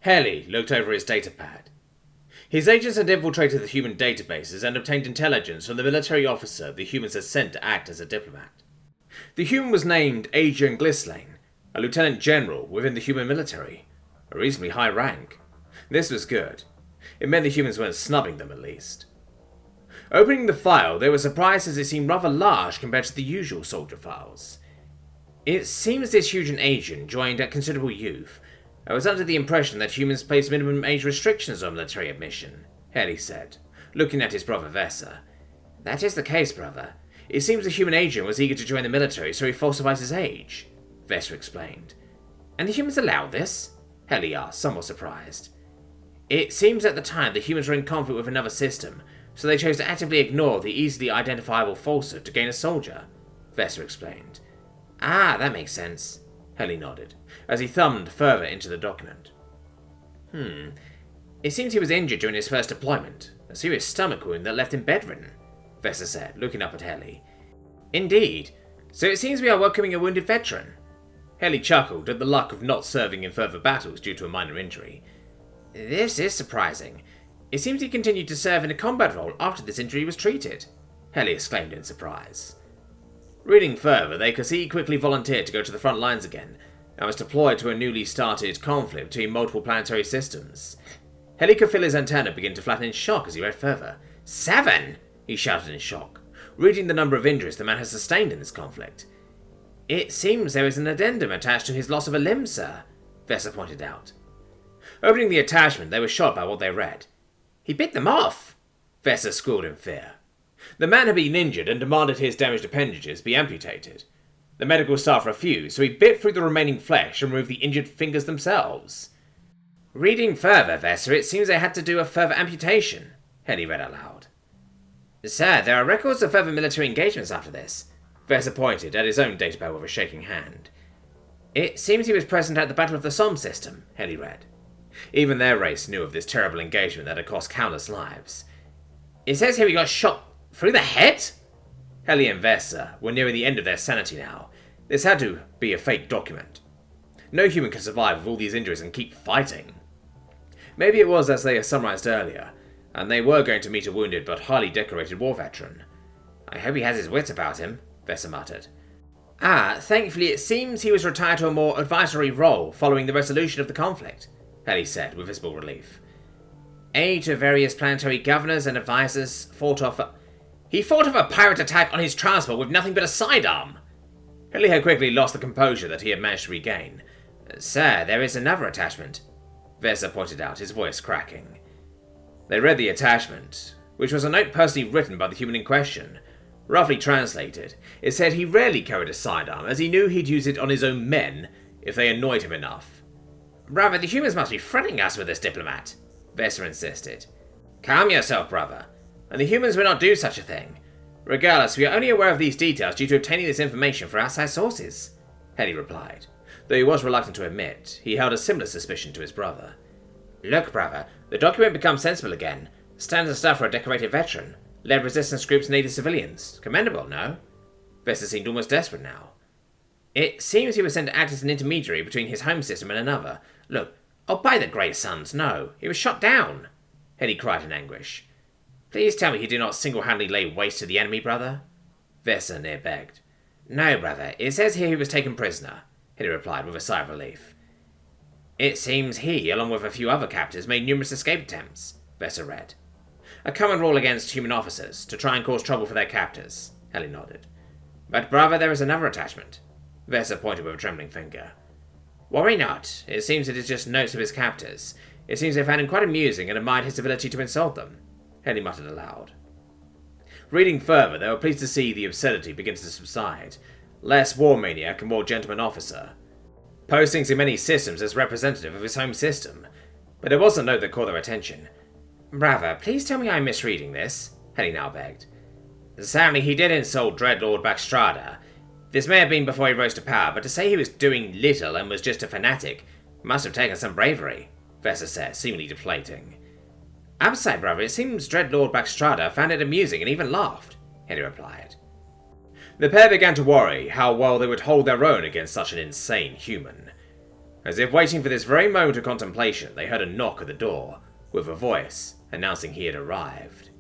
Hatley looked over his datapad. His agents had infiltrated the human databases and obtained intelligence from the military officer the humans had sent to act as a diplomat. The human was named Adrian Glisslane, a lieutenant general within the human military, a reasonably high rank. This was good. It meant the humans weren't snubbing them, at least. Opening the file, they were surprised as it seemed rather large compared to the usual soldier files. It seems this huge agent joined at considerable youth. I was under the impression that humans place minimum age restrictions on military admission, Hatley said, looking at his brother Vesa. That is the case, brother. It seems the human agent was eager to join the military, so he falsifies his age, Vesa explained. And the humans allowed this? Hatley asked, somewhat surprised. It seems at the time the humans were in conflict with another system, so they chose to actively ignore the easily identifiable falsehood to gain a soldier, Vesa explained. Ah, that makes sense, Hatley nodded, as he thumbed further into the document. It seems he was injured during his first deployment, a serious stomach wound that left him bedridden, Vesa said, looking up at Hatley. Indeed, so it seems we are welcoming a wounded veteran. Hatley chuckled at the luck of not serving in further battles due to a minor injury. This is surprising. It seems he continued to serve in a combat role after this injury was treated, Hatley exclaimed in surprise. Reading further, they could see he quickly volunteered to go to the front lines again, and was deployed to a newly started conflict between multiple planetary systems. Hatley could feel his antenna begin to flatten in shock as he read further. 7! He shouted in shock, reading the number of injuries the man has sustained in this conflict. It seems there is an addendum attached to his loss of a limb, sir, Vesa pointed out. Opening the attachment, they were shocked by what they read. He bit them off! Vesa squealed in fear. The man had been injured and demanded his damaged appendages be amputated. The medical staff refused, so he bit through the remaining flesh and removed the injured fingers themselves. Reading further, Vesa, it seems they had to do a further amputation, Hatley read aloud. Sir, there are records of further military engagements after this, Vesa pointed at his own datapad with a shaking hand. It seems he was present at the Battle of the Somme system, Hatley read. Even their race knew of this terrible engagement that had cost countless lives. It says here he got shot through the head? Hatley and Vesa were nearing the end of their sanity now. This had to be a fake document. No human can survive with all these injuries and keep fighting. Maybe it was as they had summarized earlier, and they were going to meet a wounded but highly decorated war veteran. I hope he has his wits about him, Vesa muttered. Thankfully it seems he was retired to a more advisory role following the resolution of the conflict, Hatley said with visible relief. Aid to various planetary governors and advisors He fought off a pirate attack on his transport with nothing but a sidearm. Hatley had quickly lost the composure that he had managed to regain. Sir, there is another attachment, Vesa pointed out, his voice cracking. They read the attachment, which was a note personally written by the human in question. Roughly translated, it said he rarely carried a sidearm, as he knew he'd use it on his own men if they annoyed him enough. Brother, the humans must be fretting us with this diplomat, Vesa insisted. Calm yourself, brother, and the humans will not do such a thing. Regardless, we are only aware of these details due to obtaining this information from outside sources, Hatley replied, though he was reluctant to admit he held a similar suspicion to his brother. Look, brother, the document becomes sensible again. Standard stuff for a decorated veteran. Led resistance groups and aided civilians. Commendable, no? Vesa seemed almost desperate now. It seems he was sent to act as an intermediary between his home system and another. Look, oh, by the great suns, no. He was shot down, Hatley cried in anguish. Please tell me he did not single-handedly lay waste to the enemy, brother? Vesa near begged. No, brother, it says here he was taken prisoner, Hatley replied with a sigh of relief. It seems he, along with a few other captors, made numerous escape attempts, Vesa read. A common rule against human officers, to try and cause trouble for their captors, Hatley nodded. But, brother, there is another attachment. Vesa pointed with a trembling finger. Worry not. It seems it is just notes of his captors. It seems they found him quite amusing and admired his ability to insult them, Hatley muttered aloud. Reading further, they were pleased to see the absurdity begin to subside. Less war maniac and more gentleman officer. Postings in many systems as representative of his home system. But there was a note that caught their attention. Brother, please tell me I'm misreading this, Hatley now begged. Sadly, he did insult Dreadlord Baxtrada. This may have been before he rose to power, but to say he was doing little and was just a fanatic must have taken some bravery, Vesa said, seemingly deflating. Upside, brother, it seems Dreadlord Baxtrada found it amusing and even laughed, Hatley replied. The pair began to worry how well they would hold their own against such an insane human. As if waiting for this very moment of contemplation, they heard a knock at the door, with a voice announcing he had arrived.